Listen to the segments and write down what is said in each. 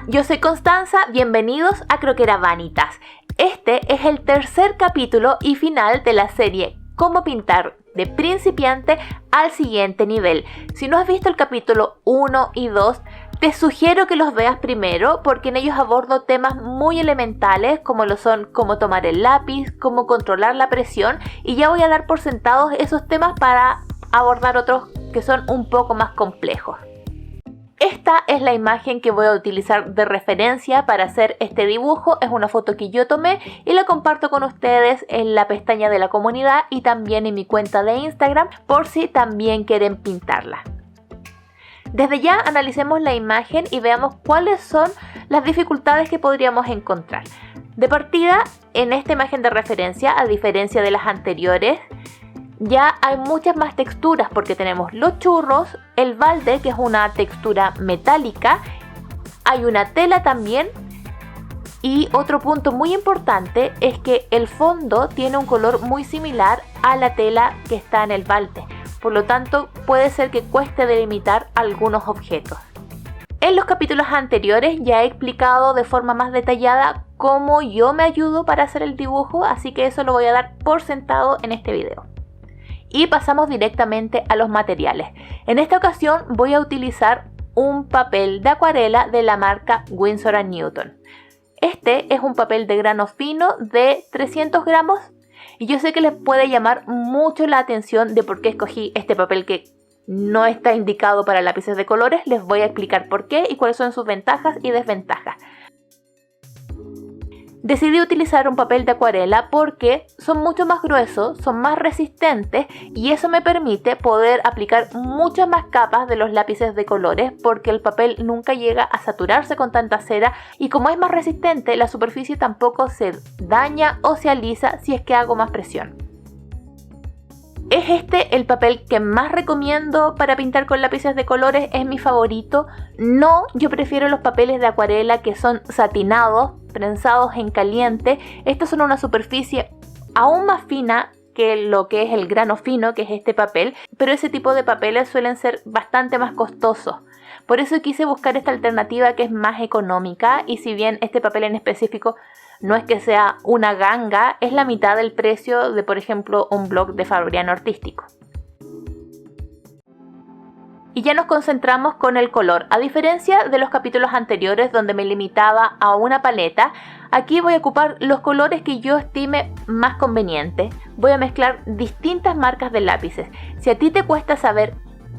Hola, yo soy Constanza, bienvenidos a Croquera Vanitas. Este es el tercer capítulo y final de la serie Cómo pintar de principiante al siguiente nivel. Si no has visto el capítulo 1 y 2, te sugiero que los veas primero porque en ellos abordo temas muy elementales como lo son cómo tomar el lápiz, cómo controlar la presión y ya voy a dar por sentados esos temas para abordar otros que son un poco más complejos. Esta es la imagen que voy a utilizar de referencia para hacer este dibujo. Es una foto que yo tomé y la comparto con ustedes en la pestaña de la comunidad y también en mi cuenta de Instagram por si también quieren pintarla. Desde ya analicemos la imagen y veamos cuáles son las dificultades que podríamos encontrar. De partida, en esta imagen de referencia, a diferencia de las anteriores, ya hay muchas más texturas porque tenemos los churros, el balde que es una textura metálica, hay una tela también y otro punto muy importante es que el fondo tiene un color muy similar a la tela que está en el balde, por lo tanto puede ser que cueste delimitar algunos objetos. En los capítulos anteriores ya he explicado de forma más detallada cómo yo me ayudo para hacer el dibujo, así que eso lo voy a dar por sentado en este video. Y pasamos directamente a los materiales. En esta ocasión voy a utilizar un papel de acuarela de la marca Winsor & Newton. Este es un papel de grano fino de 300 gramos y yo sé que les puede llamar mucho la atención de por qué escogí este papel que no está indicado para lápices de colores. Les voy a explicar por qué y cuáles son sus ventajas y desventajas. Decidí utilizar un papel de acuarela porque son mucho más gruesos, son más resistentes y eso me permite poder aplicar muchas más capas de los lápices de colores porque el papel nunca llega a saturarse con tanta cera y como es más resistente, la superficie tampoco se daña o se alisa si es que hago más presión. Es este el papel que más recomiendo para pintar con lápices de colores, es mi favorito. No, yo prefiero los papeles de acuarela que son satinados, prensados en caliente. Estos son una superficie aún más fina que lo que es el grano fino, que es este papel, pero ese tipo de papeles suelen ser bastante más costosos. Por eso quise buscar esta alternativa que es más económica y si bien este papel en específico no es que sea una ganga, es la mitad del precio de, por ejemplo, un blog de Fabriano Artístico. Y ya nos concentramos con el color. A diferencia de los capítulos anteriores donde me limitaba a una paleta, aquí voy a ocupar los colores que yo estime más convenientes. Voy a mezclar distintas marcas de lápices. Si a ti te cuesta saber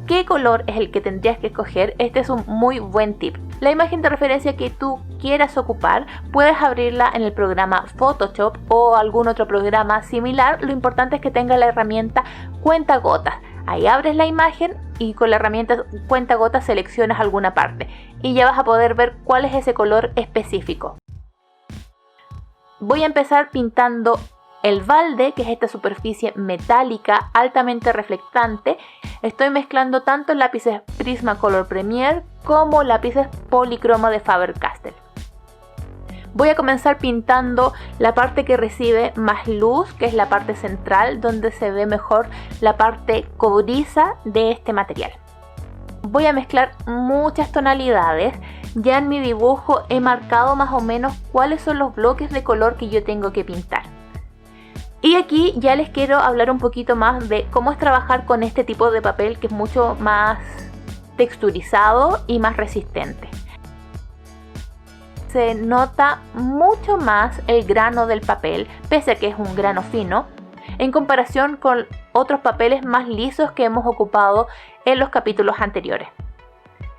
qué color es el que tendrías que escoger, este es un muy buen tip. La imagen de referencia que tú quieras ocupar, puedes abrirla en el programa Photoshop o algún otro programa similar. Lo importante es que tenga la herramienta cuentagotas. Ahí abres la imagen y con la herramienta cuentagotas seleccionas alguna parte y ya vas a poder ver cuál es ese color específico. Voy a empezar pintando el balde, que es esta superficie metálica altamente reflectante. Estoy mezclando tanto lápices Prismacolor Premier como lápices Policroma de Faber-Castell. Voy a comenzar pintando la parte que recibe más luz, que es la parte central, donde se ve mejor la parte cobriza de este material. Voy a mezclar muchas tonalidades. Ya en mi dibujo he marcado más o menos cuáles son los bloques de color que yo tengo que pintar. Y aquí ya les quiero hablar un poquito más de cómo es trabajar con este tipo de papel que es mucho más texturizado y más resistente. Se nota mucho más el grano del papel, pese a que es un grano fino, en comparación con otros papeles más lisos que hemos ocupado en los capítulos anteriores.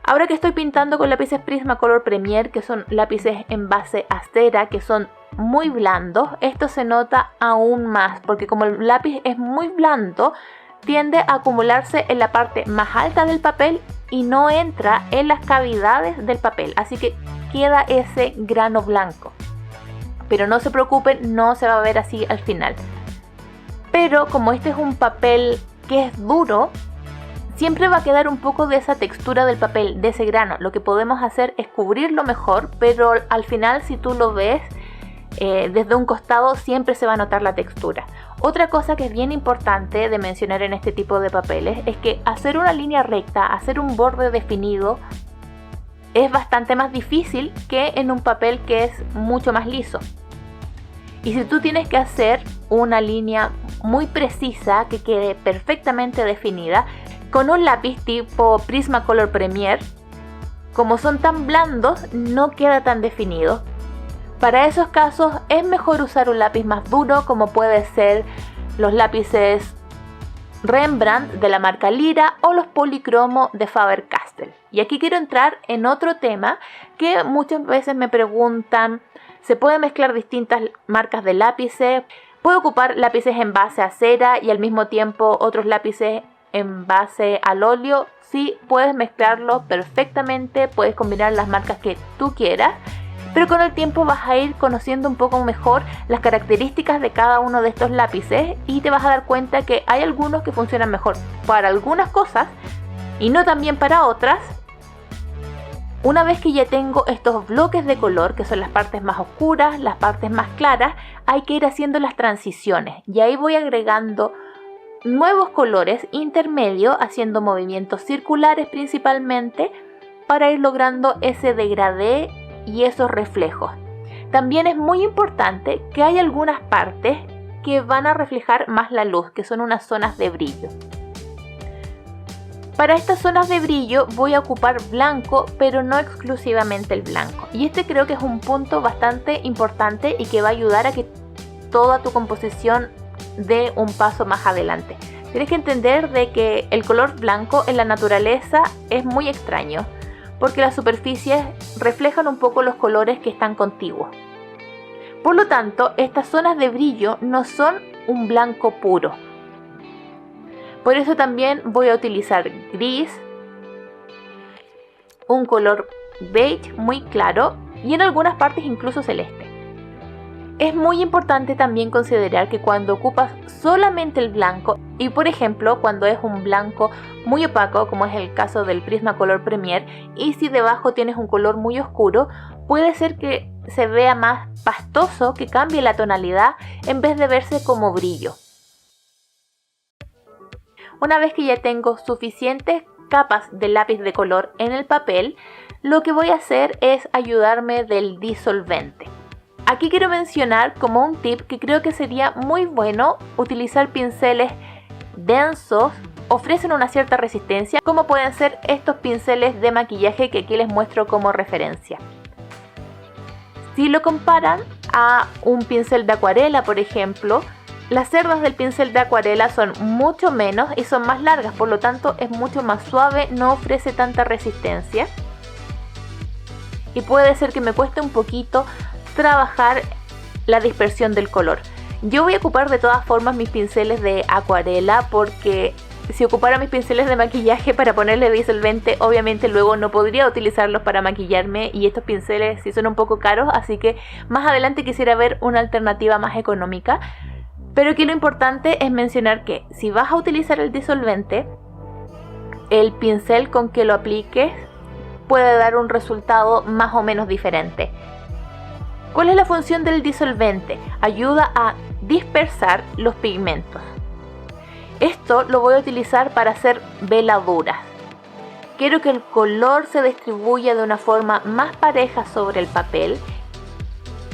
Ahora que estoy pintando con lápices Prismacolor Premier, que son lápices en base a cera, que son muy blandos, esto se nota aún más, porque como el lápiz es muy blando, tiende a acumularse en la parte más alta del papel y no entra en las cavidades del papel, así que queda ese grano blanco. Pero no se preocupen, no se va a ver así al final. Pero como este es un papel que es duro, siempre va a quedar un poco de esa textura del papel, de ese grano. Lo que podemos hacer es cubrirlo mejor, pero al final si tú lo ves desde un costado siempre se va a notar la textura. Otra cosa que es bien importante de mencionar en este tipo de papeles es que hacer una línea recta, hacer un borde definido, es bastante más difícil que en un papel que es mucho más liso. Y si tú tienes que hacer una línea muy precisa que quede perfectamente definida, con un lápiz tipo Prismacolor Premier, como son tan blandos, no queda tan definido. Para esos casos es mejor usar un lápiz más duro, como puede ser los lápices Rembrandt de la marca Lira o los Policromo de Faber-Castell. Y aquí quiero entrar en otro tema que muchas veces me preguntan: ¿se pueden mezclar distintas marcas de lápices? ¿Puedo ocupar lápices en base a cera y al mismo tiempo otros lápices en base al óleo? Sí, puedes mezclarlo perfectamente, puedes combinar las marcas que tú quieras, pero con el tiempo vas a ir conociendo un poco mejor las características de cada uno de estos lápices y te vas a dar cuenta que hay algunos que funcionan mejor para algunas cosas y no tan bien para otras. Una vez que ya tengo estos bloques de color, que son las partes más oscuras, las partes más claras, hay que ir haciendo las transiciones y ahí voy agregando nuevos colores intermedios, haciendo movimientos circulares principalmente para ir logrando ese degradé y esos reflejos. También es muy importante que hay algunas partes que van a reflejar más la luz, que son unas zonas de brillo. Para estas zonas de brillo voy a ocupar blanco, pero no exclusivamente el blanco. Y este creo que es un punto bastante importante y que va a ayudar a que toda tu composición dé un paso más adelante. Tienes que entender de que el color blanco en la naturaleza es muy extraño, porque las superficies reflejan un poco los colores que están contiguos. Por lo tanto, estas zonas de brillo no son un blanco puro. Por eso también voy a utilizar gris, un color beige muy claro y en algunas partes incluso celeste. Es muy importante también considerar que cuando ocupas solamente el blanco, y por ejemplo cuando es un blanco muy opaco, como es el caso del Prismacolor Premier, y si debajo tienes un color muy oscuro, puede ser que se vea más pastoso, que cambie la tonalidad en vez de verse como brillo. Una vez que ya tengo suficientes capas de lápiz de color en el papel, lo que voy a hacer es ayudarme del disolvente. Aquí quiero mencionar como un tip que creo que sería muy bueno utilizar pinceles densos, ofrecen una cierta resistencia, como pueden ser estos pinceles de maquillaje que aquí les muestro como referencia. Si lo comparan a un pincel de acuarela, por ejemplo, las cerdas del pincel de acuarela son mucho menos y son más largas, por lo tanto es mucho más suave, no ofrece tanta resistencia. Y puede ser que me cueste un poquito trabajar la dispersión del color. Yo voy a ocupar de todas formas mis pinceles de acuarela, porque si ocupara mis pinceles de maquillaje para ponerle disolvente, obviamente luego no podría utilizarlos para maquillarme y estos pinceles sí son un poco caros, así que más adelante quisiera ver una alternativa más económica. Pero aquí lo importante es mencionar que si vas a utilizar el disolvente, el pincel con que lo apliques puede dar un resultado más o menos diferente. ¿Cuál es la función del disolvente? Ayuda a dispersar los pigmentos. Esto lo voy a utilizar para hacer veladuras. Quiero que el color se distribuya de una forma más pareja sobre el papel.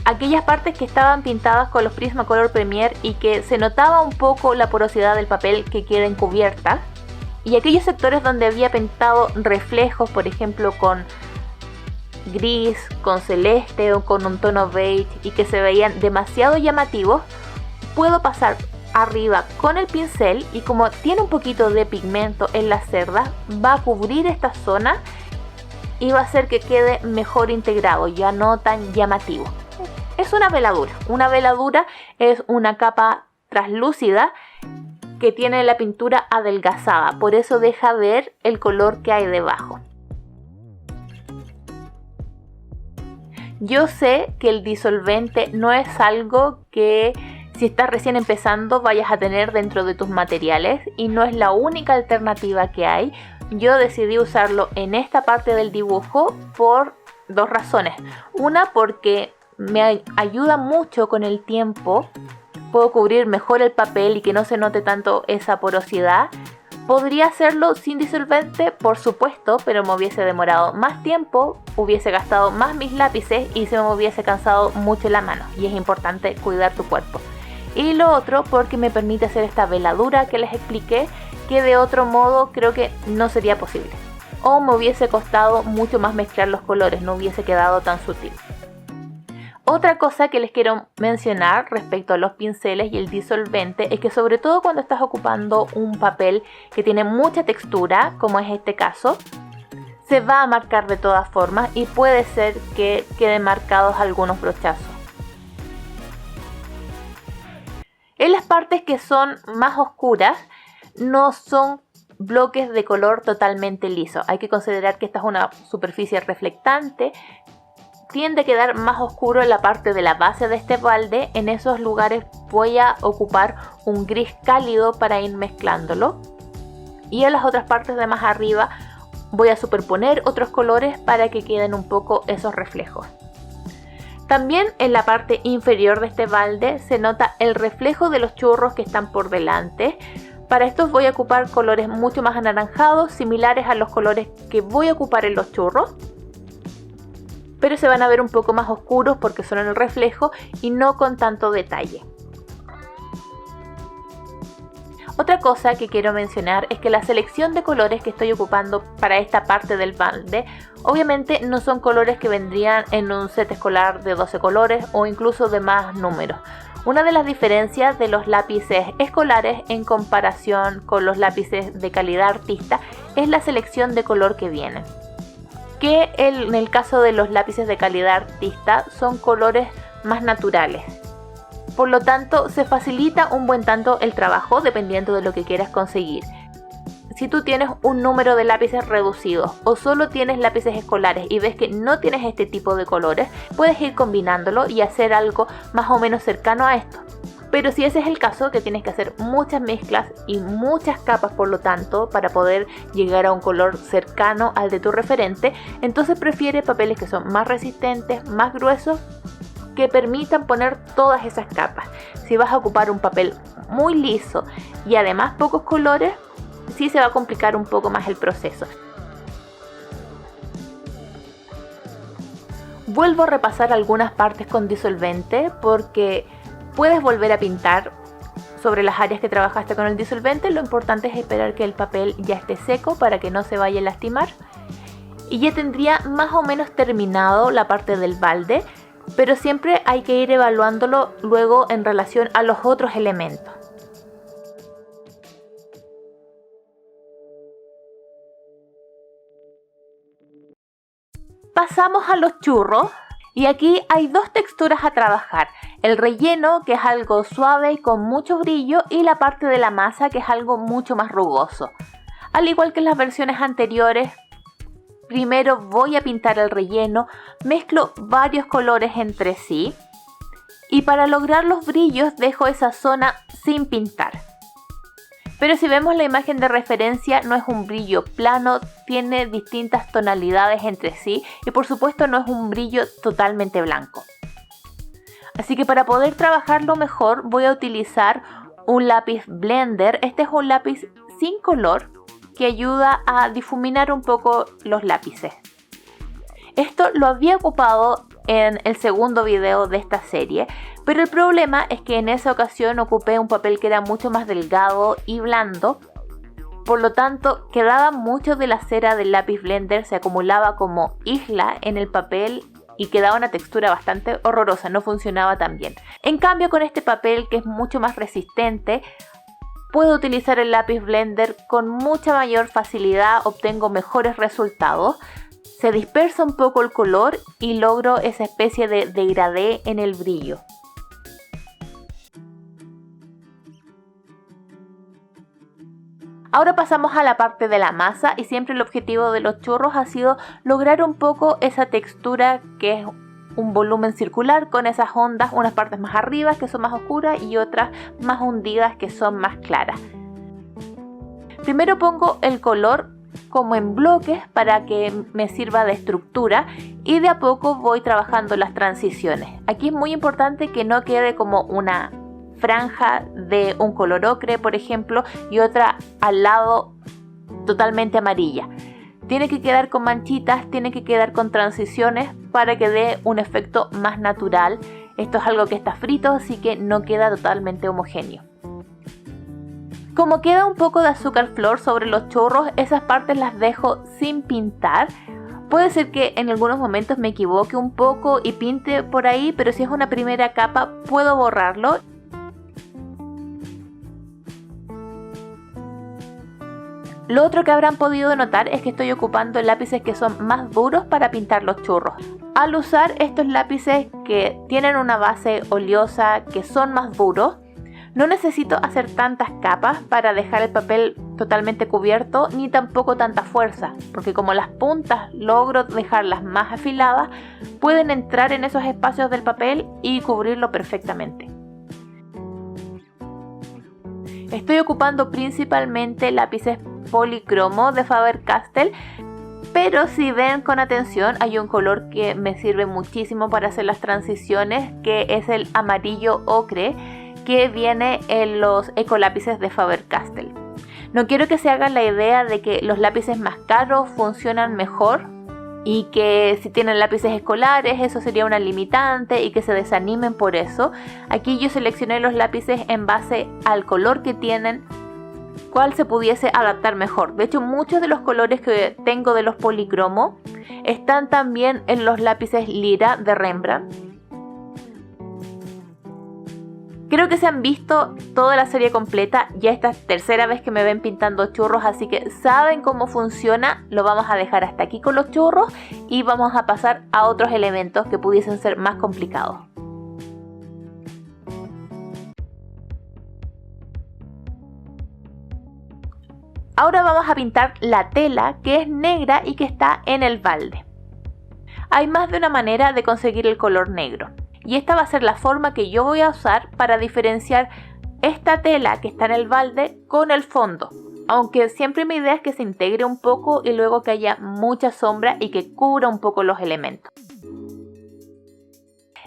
Aquellas partes que estaban pintadas con los Prismacolor Premier y que se notaba un poco la porosidad del papel, que queden cubiertas, y aquellos sectores donde había pintado reflejos, por ejemplo con gris, con celeste o con un tono beige y que se veían demasiado llamativos, puedo pasar arriba con el pincel y como tiene un poquito de pigmento en las cerdas, va a cubrir esta zona y va a hacer que quede mejor integrado, ya no tan llamativo. Es una veladura. Una veladura es una capa translúcida que tiene la pintura adelgazada, por eso deja ver el color que hay debajo. Yo sé que el disolvente no es algo que si estás recién empezando vayas a tener dentro de tus materiales y no es la única alternativa que hay. Yo decidí usarlo en esta parte del dibujo por dos razones. Una, porque me ayuda mucho con el tiempo, puedo cubrir mejor el papel y que no se note tanto esa porosidad, Podría hacerlo sin disolvente, por supuesto, pero me hubiese demorado más tiempo, hubiese gastado más mis lápices y se me hubiese cansado mucho la mano. Y es importante cuidar tu cuerpo. Y lo otro, porque me permite hacer esta veladura que les expliqué, que de otro modo creo que no sería posible. O me hubiese costado mucho más mezclar los colores, no hubiese quedado tan sutil. Otra cosa que les quiero mencionar respecto a los pinceles y el disolvente es que sobre todo cuando estás ocupando un papel que tiene mucha textura, como es este caso, se va a marcar de todas formas y puede ser que queden marcados algunos brochazos. En las partes que son más oscuras no son bloques de color totalmente liso. Hay que considerar que esta es una superficie reflectante. Tiende a quedar más oscuro en la parte de la base de este balde. En esos lugares voy a ocupar un gris cálido para ir mezclándolo. Y en las otras partes de más arriba voy a superponer otros colores para que queden un poco esos reflejos. También en la parte inferior de este balde se nota el reflejo de los churros que están por delante. Para estos voy a ocupar colores mucho más anaranjados, similares a los colores que voy a ocupar en los churros. Pero se van a ver un poco más oscuros porque son el reflejo y no con tanto detalle. Otra cosa que quiero mencionar es que la selección de colores que estoy ocupando para esta parte del balde obviamente no son colores que vendrían en un set escolar de 12 colores o incluso de más números. Una de las diferencias de los lápices escolares en comparación con los lápices de calidad artista es la selección de color que vienen. Que en el caso de los lápices de calidad artista son colores más naturales. Por lo tanto, se facilita un buen tanto el trabajo dependiendo de lo que quieras conseguir. Si tú tienes un número de lápices reducidos o solo tienes lápices escolares y ves que no tienes este tipo de colores, puedes ir combinándolo y hacer algo más o menos cercano a esto. Pero si ese es el caso, que tienes que hacer muchas mezclas y muchas capas por lo tanto para poder llegar a un color cercano al de tu referente, entonces prefiere papeles que son más resistentes, más gruesos, que permitan poner todas esas capas. Si vas a ocupar un papel muy liso y además pocos colores, sí se va a complicar un poco más el proceso. Vuelvo a repasar algunas partes con disolvente porque puedes volver a pintar sobre las áreas que trabajaste con el disolvente. Lo importante es esperar que el papel ya esté seco para que no se vaya a lastimar. Y ya tendría más o menos terminado la parte del balde, pero siempre hay que ir evaluándolo luego en relación a los otros elementos. Pasamos a los churros. Y aquí hay dos texturas a trabajar, el relleno, que es algo suave y con mucho brillo, y la parte de la masa, que es algo mucho más rugoso. Al igual que en las versiones anteriores, primero voy a pintar el relleno, mezclo varios colores entre sí y para lograr los brillos dejo esa zona sin pintar. Pero si vemos la imagen de referencia, no es un brillo plano, tiene distintas tonalidades entre sí y por supuesto no es un brillo totalmente blanco. Así que para poder trabajarlo mejor voy a utilizar un lápiz blender. Este es un lápiz sin color que ayuda a difuminar un poco los lápices. Esto lo había ocupado en el segundo video de esta serie, pero el problema es que en esa ocasión ocupé un papel que era mucho más delgado y blando, por lo tanto quedaba mucho de la cera del lápiz blender, se acumulaba como isla en el papel y quedaba una textura bastante horrorosa, no funcionaba tan bien. En cambio con este papel, que es mucho más resistente, puedo utilizar el lápiz blender con mucha mayor facilidad, obtengo mejores resultados. Se dispersa un poco el color y logro esa especie de degradé en el brillo. Ahora pasamos a la parte de la masa y siempre el objetivo de los churros ha sido lograr un poco esa textura que es un volumen circular con esas ondas, unas partes más arriba que son más oscuras y otras más hundidas que son más claras. Primero pongo el color como en bloques para que me sirva de estructura y de a poco voy trabajando las transiciones. Aquí es muy importante que no quede como una franja de un color ocre, por ejemplo, y otra al lado totalmente amarilla. Tiene que quedar con manchitas, tiene que quedar con transiciones para que dé un efecto más natural. Esto es algo que está frito, así que no queda totalmente homogéneo. Como queda un poco de azúcar flor sobre los churros, esas partes las dejo sin pintar. Puede ser que en algunos momentos me equivoque un poco y pinte por ahí, pero si es una primera capa puedo borrarlo. Lo otro que habrán podido notar es que estoy ocupando lápices que son más duros para pintar los churros. Al usar estos lápices que tienen una base oleosa, que son más duros, no necesito hacer tantas capas para dejar el papel totalmente cubierto, ni tampoco tanta fuerza, porque como las puntas logro dejarlas más afiladas, pueden entrar en esos espacios del papel y cubrirlo perfectamente. Estoy ocupando principalmente lápices policromo de Faber-Castell, pero si ven con atención hay un color que me sirve muchísimo para hacer las transiciones, que es el amarillo ocre, que viene en los ecolápices de Faber-Castell. No quiero que se hagan la idea de que los lápices más caros funcionan mejor y que si tienen lápices escolares eso sería una limitante y que se desanimen por eso. Aquí yo seleccioné los lápices en base al color que tienen, cuál se pudiese adaptar mejor. De hecho, muchos de los colores que tengo de los policromo están también en los lápices Lira de Rembrandt. Creo que se han visto toda la serie completa, ya esta es tercera vez que me ven pintando churros, así que saben cómo funciona. Lo vamos a dejar hasta aquí con los churros y vamos a pasar a otros elementos que pudiesen ser más complicados. Ahora vamos a pintar la tela, que es negra y que está en el balde. Hay más de una manera de conseguir el color negro. Y esta va a ser la forma que yo voy a usar para diferenciar esta tela que está en el balde con el fondo. Aunque siempre mi idea es que se integre un poco y luego que haya mucha sombra y que cubra un poco los elementos.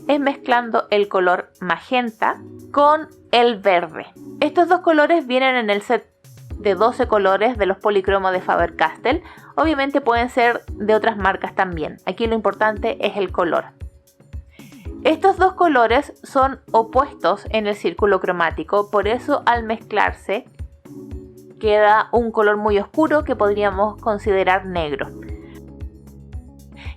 Es mezclando el color magenta con el verde. Estos dos colores vienen en el set de 12 colores de los policromos de Faber-Castell. Obviamente pueden ser de otras marcas también. Aquí lo importante es el color. Estos dos colores son opuestos en el círculo cromático, por eso al mezclarse queda un color muy oscuro que podríamos considerar negro.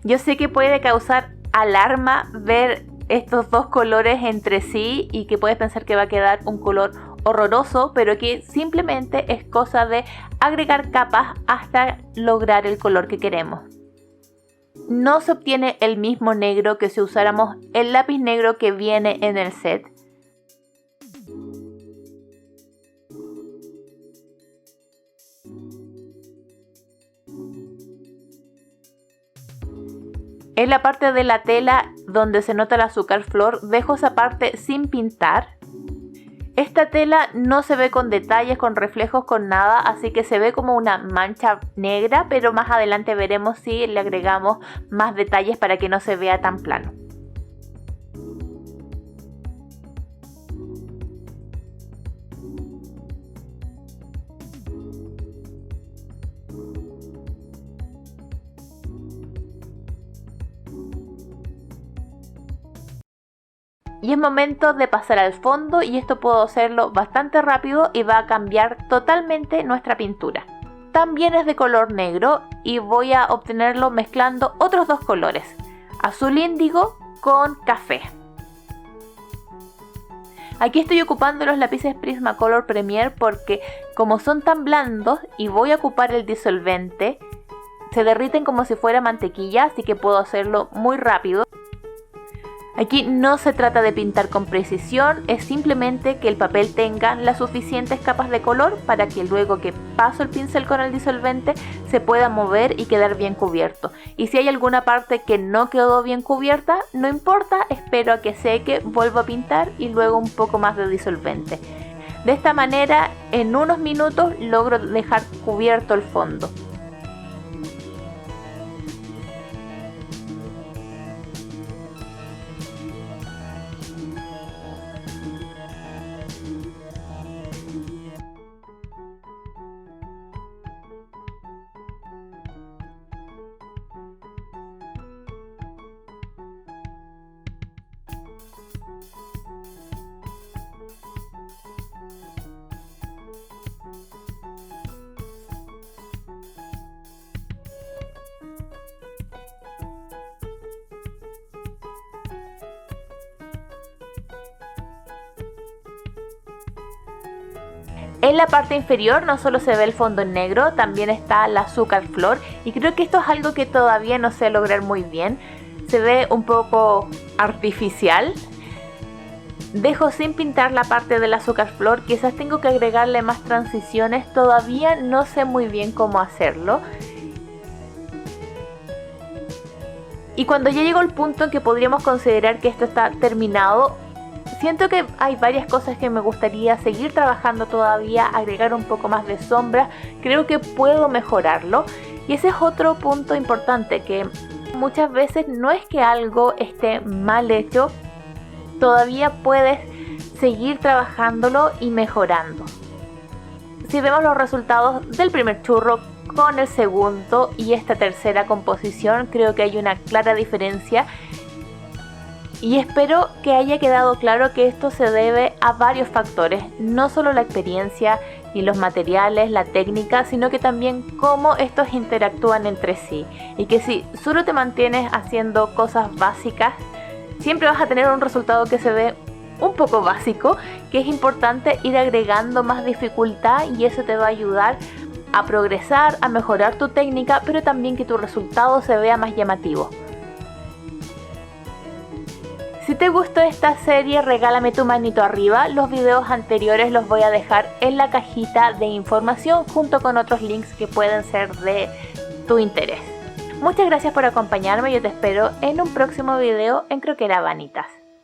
Yo sé que puede causar alarma ver estos dos colores entre sí y que puedes pensar que va a quedar un color horroroso, pero que simplemente es cosa de agregar capas hasta lograr el color que queremos. No se obtiene el mismo negro que si usáramos el lápiz negro que viene en el set. En la parte de la tela donde se nota el azúcar flor, dejo esa parte sin pintar. Esta tela no se ve con detalles, con reflejos, con nada, así que se ve como una mancha negra, pero más adelante veremos si le agregamos más detalles para que no se vea tan plano. Y es momento de pasar al fondo, y esto puedo hacerlo bastante rápido y va a cambiar totalmente nuestra pintura. También es de color negro y voy a obtenerlo mezclando otros dos colores, azul índigo con café. Aquí estoy ocupando los lápices Prismacolor Premier porque como son tan blandos y voy a ocupar el disolvente, se derriten como si fuera mantequilla, así que puedo hacerlo muy rápido. Aquí no se trata de pintar con precisión, es simplemente que el papel tenga las suficientes capas de color para que luego que paso el pincel con el disolvente se pueda mover y quedar bien cubierto. Y si hay alguna parte que no quedó bien cubierta, no importa, espero a que seque, vuelvo a pintar y luego un poco más de disolvente. De esta manera, en unos minutos logro dejar cubierto el fondo. En la parte inferior no solo se ve el fondo en negro, también está la azúcar flor y creo que esto es algo que todavía no sé lograr muy bien. Se ve un poco artificial. Dejo sin pintar la parte del azúcar flor, quizás tengo que agregarle más transiciones, todavía no sé muy bien cómo hacerlo. Y cuando ya llegó el punto en que podríamos considerar que esto está terminado, siento que hay varias cosas que me gustaría seguir trabajando todavía, agregar un poco más de sombra, creo que puedo mejorarlo. Y ese es otro punto importante, que muchas veces no es que algo esté mal hecho, todavía puedes seguir trabajándolo y mejorando. Si vemos los resultados del primer churro con el segundo y esta tercera composición, creo que hay una clara diferencia. Y espero que haya quedado claro que esto se debe a varios factores, no solo la experiencia y los materiales, la técnica, sino que también cómo estos interactúan entre sí. Y que si solo te mantienes haciendo cosas básicas, siempre vas a tener un resultado que se ve un poco básico, que es importante ir agregando más dificultad y eso te va a ayudar a progresar, a mejorar tu técnica, pero también que tu resultado se vea más llamativo. Si te gustó esta serie, regálame tu manito arriba. Los videos anteriores los voy a dejar en la cajita de información junto con otros links que pueden ser de tu interés. Muchas gracias por acompañarme, yo te espero en un próximo video en Creo que era Vanitas.